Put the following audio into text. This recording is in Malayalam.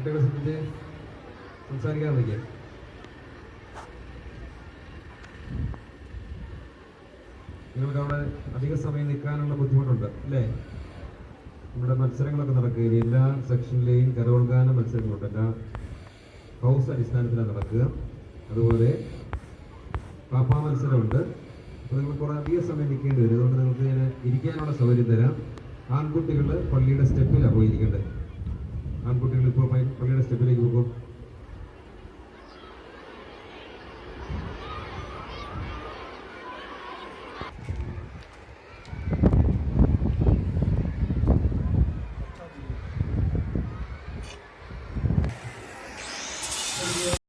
കുട്ടികളെ സംബന്ധിച്ച് സംസാരിക്കാൻ വയ്ക്കുക. നിങ്ങൾക്ക് അവിടെ അധിക സമയം നിൽക്കാനുള്ള ബുദ്ധിമുട്ടുണ്ട് അല്ലേ? നമ്മുടെ മത്സരങ്ങളൊക്കെ നടക്കുക, എല്ലാ സെക്ഷനിലെയും കരോൾഗാന മത്സരങ്ങളുണ്ട്, എല്ലാ ഹൗസ് അടിസ്ഥാനത്തിലാണ് നടക്കുക. അതുപോലെ പാപ്പാ മത്സരമുണ്ട്. അപ്പോൾ നിങ്ങൾ കുറേ അധിക സമയം നിൽക്കേണ്ടി വരും. അതുകൊണ്ട് നിങ്ങൾക്ക് ഞാൻ ഇരിക്കാനുള്ള സൗകര്യം തരാം. ആൺകുട്ടികൾ പള്ളിയുടെ സ്റ്റെപ്പിലാണ് പോയിരിക്കേണ്ടത്. ആൺകുട്ടികൾ ഇപ്പോൾ പള്ളിയുടെ സ്റ്റെപ്പിലേക്ക് പോകും.